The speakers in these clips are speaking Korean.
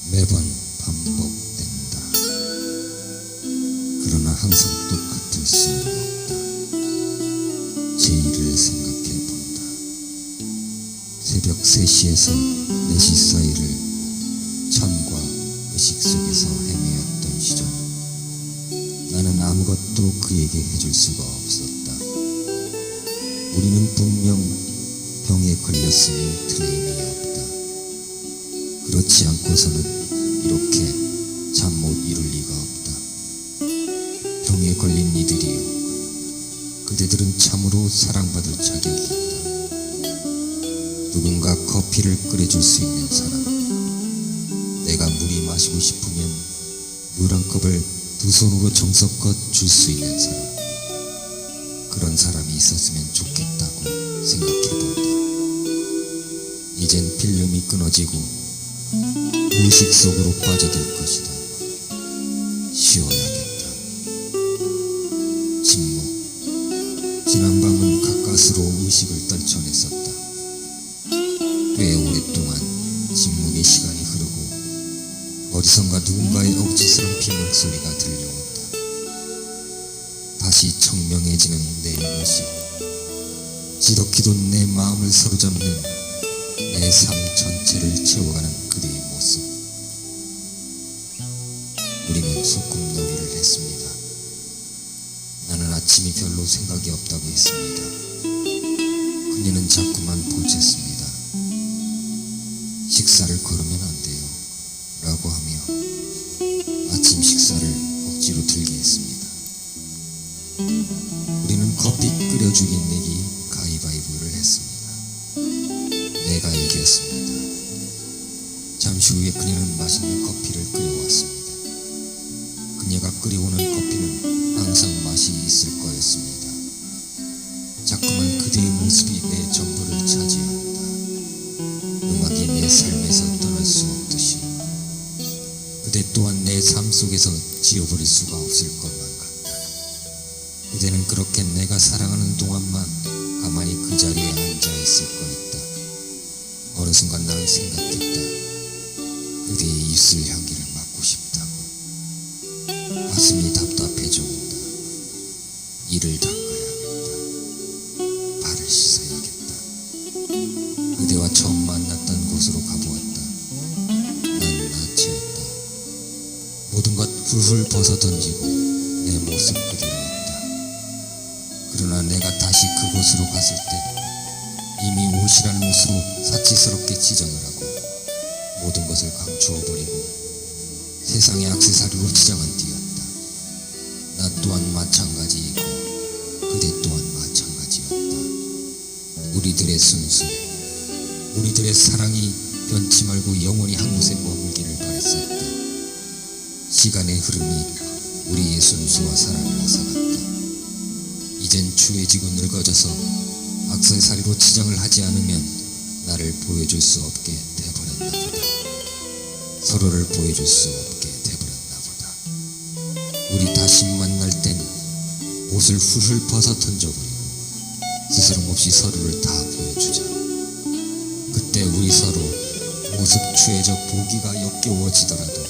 매번 반복된다. 그러나 항상 똑같을 수는 없다. 제일을 생각해 본다. 새벽 3시에서 4시 사이를 천과 의식 속에서 헤매었던 시절, 나는 아무것도 그에게 해줄 수가 없었다. 우리는 분명 병에 걸렸으니 틀림이 없다. 그렇지 않고서는 이렇게 잠 못 이룰 리가 없다. 병에 걸린 이들이여, 그대들은 참으로 사랑받을 자격이 있다. 누군가 커피를 끓여줄 수 있는 사람, 내가 물이 마시고 싶으면 물 한 컵을 2손으로 정성껏 줄 수 있는 사람, 그런 사람이 있었으면 좋겠다고 생각해본다. 이젠 필름이 끊어지고 무의식 속으로 빠져들 것이다. 쉬어야겠다. 침묵. 지난 밤은 가까스로 의식을 떨쳐냈었다. 꽤 오랫동안 침묵의 시간이 흐르고 어디선가 누군가의 억지스런 비명 소리가 들려온다. 다시 청명해지는 내 의식, 지독히도 내 마음을 사로잡는 내 삶 전체를 채워가는 그대의 모습. 우리는 소꿉놀이를 했습니다. 나는 아침이 별로 생각이 없다고 했습니다. 그녀는 자꾸만 보챘습니다. 식사를 거르면 안 돼요 라고 하며 아침 식사를 억지로 들게 했습니다. 우리는 커피 끓여주기 내기 가위바위보를 했습니다. 내가 이겼습니다. 잠시 후에 그녀는 맛있는 커피를 끓여왔습니다. 그녀가 끓여오는 커피는 항상 맛이 있을 거였습니다. 자꾸만 그대의 모습이 내 전부를 차지한다. 음악이 내 삶에서 떠날 수 없듯이 그대 또한 내 삶 속에서 지워버릴 수가 없을 것만 같다. 그대는 그렇게 내가 사랑하는 동안만 가만히 그 자리에 앉아있을 거였다. 어느 순간 나는 생각했다. 그대의 입술 향기를 맡고 싶다고. 가슴이 답답해져 온다. 이를 닦아야겠다. 발을 씻어야겠다. 그대와 처음 만났던 곳으로 가보았다. 난 나치였다. 모든 것 훌훌 벗어던지고 내 모습 그대로였다. 그러나 내가 다시 그곳으로 갔을 때 이미 옷이란 옷으로 사치스럽게 지정을 하고 모든 것을 감추어버리고 세상의 액세서리로 지정한 뒤였다. 나 또한 마찬가지이고 그대 또한 마찬가지였다. 우리들의 순수, 우리들의 사랑이 변치 말고 영원히 한 곳에 머물기를 바랬었다. 시간의 흐름이 우리의 순수와 사랑을 앗아갔다. 이젠 추해지고 늙어져서 액세서리로 치장을 하지 않으면 나를 보여줄 수 없게 돼버렸나 보다. 서로를 보여줄 수 없게 돼버렸나 보다. 우리 다시 만날 땐 옷을 훌훌 벗어 던져버리고 스스럼 없이 서로를 다 보여주자. 그때 우리 서로 모습 추해져 보기가 역겨워지더라도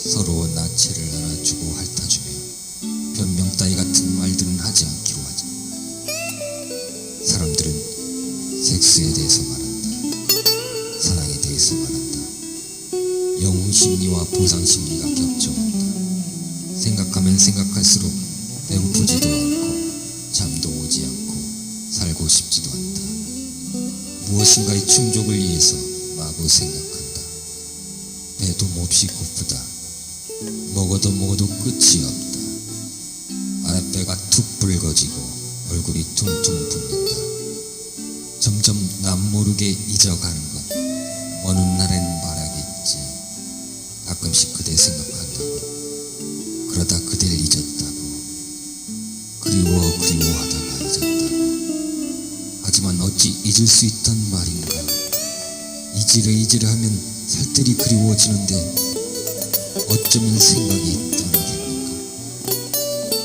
서로 나체를 안아주고 핥아주며 변명 따위 같은 말들은 하지 않기로 하자. 사람들은 섹스에 대해서 말한다. 사랑에 대해서 말한다. 영웅 심리와 보상 심리가 겹쳐온다. 생각하면 생각할수록 배고프지도 않고 잠도 오지 않고 살고 싶지도 않다. 무엇인가의 충족을 위해서 마구 생각한다. 배도 몹시 고프다. 먹어도 먹어도 끝이 없다. 아랫배가 툭 붉어지고 얼굴이 퉁퉁 붓는다. 점점 남 모르게 잊어가는 것. 어느 날엔 말하겠지. 가끔씩 그대 생각한다고. 그러다 그댈 잊었다고. 그리워하다가 잊었다고. 하지만 어찌 잊을 수 있단 말인가. 잊으려 하면 살뜰히 그리워지는데 어쩌면 생각이 떠나겠는가.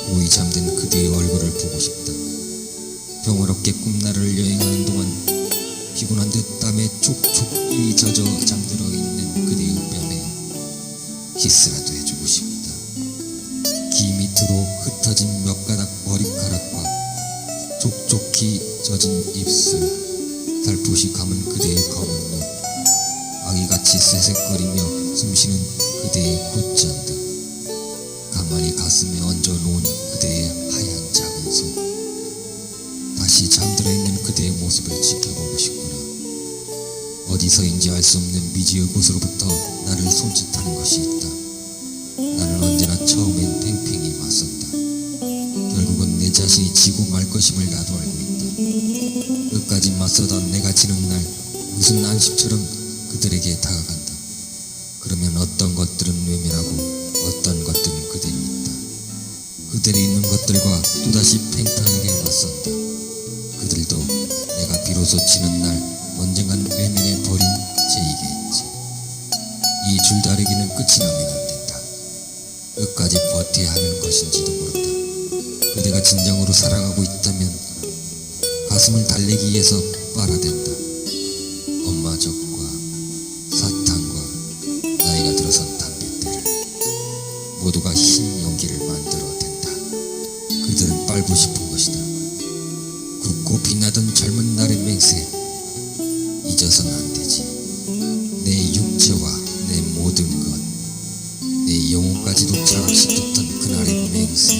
고이 잠든 그대의 얼굴을 보고 싶다. 평화롭게 꿈나라를 여행하는 동안 피곤한 듯 땀에 촉촉이 젖어 잠들어 있는 그대의 뺨에 키스라도 해주고 싶다. 귀 밑으로 흩어진 몇 가닥 머리카락과 촉촉히 젖은 입술, 살포시 감은 그대의 검은 눈, 아기같이 쇠색거리며 숨쉬는 그대의 굿잔 등 가만히 가슴에 얹어놓은 그대의 하얀 작은 손, 다시 잠들어 있는 그대의 모습을 지켜보고 싶구나. 어디서인지 알 수 없는 미지의 곳으로부터 나를 손짓하는 것이 있다. 나는 언제나 처음엔 팽팽히 맞선다. 결국은 내 자신이 지고 말 것임을 나도 알고 있다. 끝까지 맞서다 내가 지는 날 무슨 안식처럼 그들에게 다가간다. 그러면 어떤 것들은 외면하고 어떤 것들은 그대로 있다. 그대로 있는 것들과 또다시 팽팽하게 맞선다. 그들도 내가 비로소 지는 날 언젠간 외면해 버린 제이겠지. 이 줄다리기는 끝이 나면 안 된다. 끝까지 버텨야 하는 것인지도 모른다. 그대가 진정으로 사랑하고 있다면 가슴을 달래기 위해서 빨아댄다. 엄마 젖과 사탕과 나이가 들어선 담뱃대를 모두가 흰 용기를 만들어 댄다. 그들은 빨고 싶은 것이다. 굵고 빛나던 젊은 날의 맹세 잊어서는 안 되지. 내 육체와 내 모든 것, 내 영혼까지도 자각시켰던 그날의 맹세,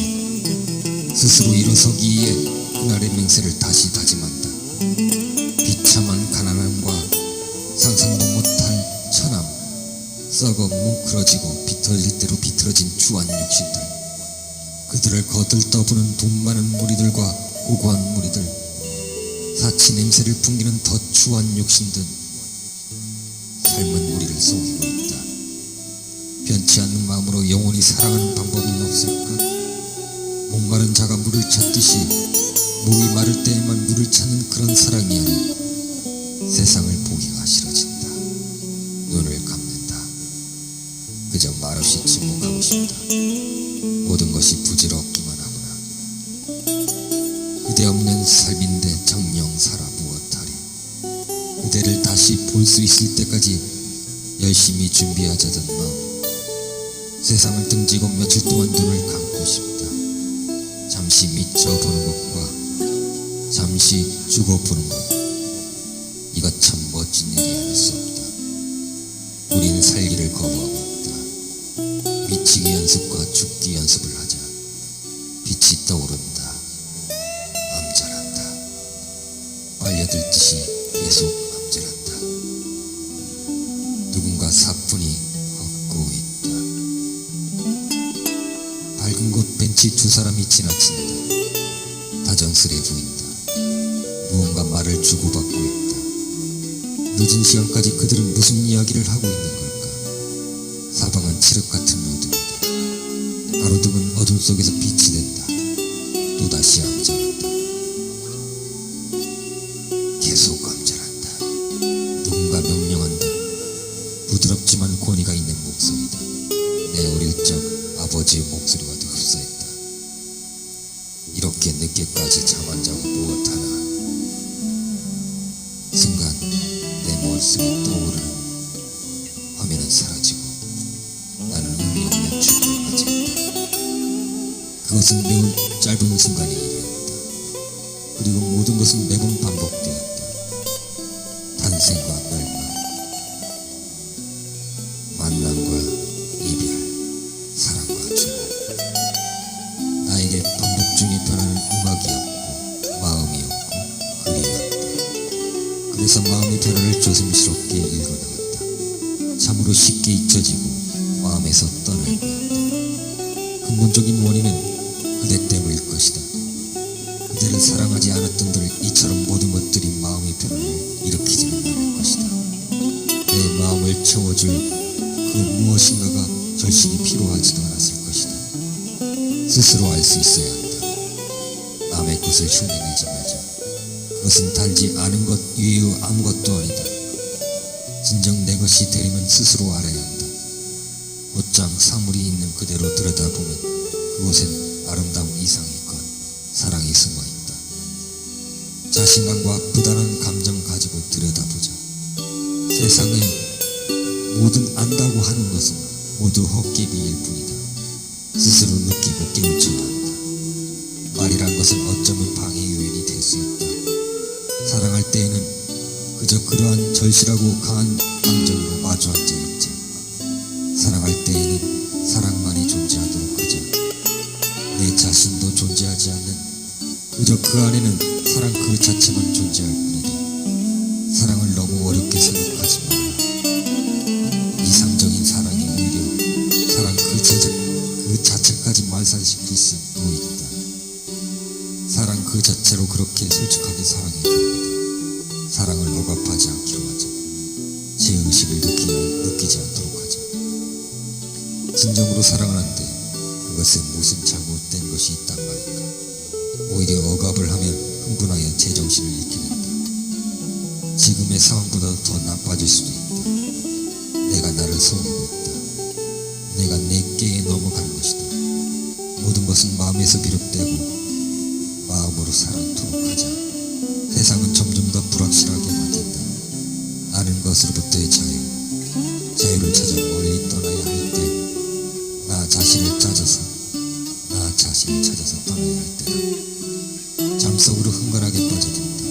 스스로 일어서기 위해 그날의 맹세를 다시 다짐한다. 비참한 가난함과 상상도 못할 천함, 썩어 뭉클어지고 비틀어질 대로 비틀어진 추한 육신들, 그들을 거들떠보는 돈 많은 무리들과 고고한 무리들, 사치 냄새를 풍기는 더 추한 육신들, 삶은 우리를 속이고 있다. 변치 않는 마음으로 영원히 사랑하는 방법은 없을까? 목마른 자가 물을 찾듯이 목이 마를 때에만 물을 찾는 그런 사랑이 아닌 세상을 보기가 싫어진다. 눈을 감는다. 그저 말없이 침묵하고 싶다. 모든 것이 부질없기만 하구나. 그대 없는 삶인데 정녕 살아 무엇하리. 그대를 다시 볼 수 있을 때까지 열심히 준비하자던 마음, 세상을 등지고 며칠 동안 눈을 감고 싶다. 잠시 미쳐보는 것과 잠시 죽어보는 것, 이것 참 멋진 일이 아닐 수 없다. 우리는 살기를 거부하고 있다. 미치기 연습과 죽기 연습을 하자. 빛이 떠오른다. 암전한다. 빨려들듯이 계속 암전한다. 누군가 사뿐히 걷고 있다. 밝은 곳 벤치 두 사람이 지나친다. 다정스레 보인다. 무언가 말을 주고받고 있다. 늦은 시간까지 그들은 무슨 이야기를 하고 있는 걸까? 사방은 칠흑 같은 어둠이다. 가로등은 어둠 속에서 빛이 된다. 또다시 암전한다. 계속 암전한다. 누군가 명령한다. 부드럽지만 권위가 있는 목소리다. 내 어릴 적 아버지의 목소리와도 흡사했다. 이렇게 늦게까지 잠 안 자고 무엇하나. 순간 내 머릿속에 떠오르는 화면은 사라지고 나는 의미 없는 죽음을 맞이했다. 그것은 매우 짧은 순간의 일이었다. 그리고 모든 것은 매번 반복되었다. 탄생과 멸망, 만남과 이별, 사랑과 죽음. 나에게 반복 중에 변하는 음악이었고 마음이었고 글이었다. 그래서 마음의 변화를 조심스럽게 읽어나갔다. 참으로 쉽게 잊혀지고 마음에서 떠날 거였다. 근본적인 원인은 그대 때문일 것이다. 그대를 사랑하지 않았던들 이처럼 모든 것들이 마음의 변화를 일으키지는 않을 것이다. 내 마음을 채워줄 그 무엇인가가 절실히 필요하지도 않았을 것이다. 스스로 알 수 있어야 한다. 남의 것을 흉내내지 말자. 그것은 단지 아는 것 이외의 아무것도 아니다. 진정 내 것이 되려면 스스로 알아야 한다. 곧장 사물이 있는 그대로 들여다보면 그곳엔 아름다움 이상의 것, 사랑이 숨어있다. 자신감과 부단한 감정 가지고 들여다보자. 세상에 모든 안다고 하는 것은 모두 헛개비일 뿐이다. 스스로 느끼고 깨우쳐야 한다. 말이란 것은 어쩌면 방해 요인이 될 수 있다. 사랑할 때에는 그저 그러한 절실하고 강한 감정으로 마주 앉아있지. 사랑할 때에는 사랑만이 존재하도록 하자. 내 자신도 존재하지 않는 그저 그 안에는 사랑 그 자체만 존재할 뿐이다. 사랑을 너무 어렵게 생각하지 마라. 이상적인 사랑이 오히려 사랑 그 자체까지 말살시킬 수도 있다. 사랑 그 자체로 그렇게 솔직하게 사랑해야 합니다. 사랑을 억압하지 않기로 하자. 죄의식을 느끼지 않도록 하자. 진정으로 사랑을 한데 그것에 무슨 잘못된 것이 있단 말인가. 오히려 억압을 하면 흥분하여 제정신을 잃게 된다. 지금의 상황보다 더 나빠질 수도 있다. 내가 나를 속이고 있다. 내가 내 깨에 넘어가는 것이다. 모든 것은 마음에서 비롯되고 마음으로 살아도록 하자. 세상은 점점 더 불확실하게 만든다. 아는 것으로부터의 자유를 찾아 멀리 떠나야 할 때 나 자신을 찾아서 떠나야 할 때다. 잠속으로 흥건하게 빠져든다.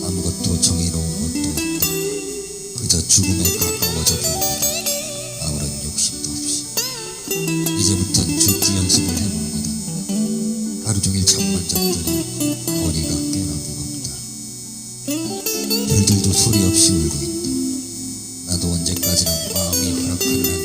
아무것도 정의로운 것도 없다. 그저 죽음에 가까워져 보는다. 아무런 욕심도 없이. 이제부턴 죽기 연습을 해보는 거다. 하루 종일 잠만 잤더니 머리가 꽤나 무겁다. 별들도 소리 없이 울고 있다. 나도 언제까지나 마음이 허락하는 한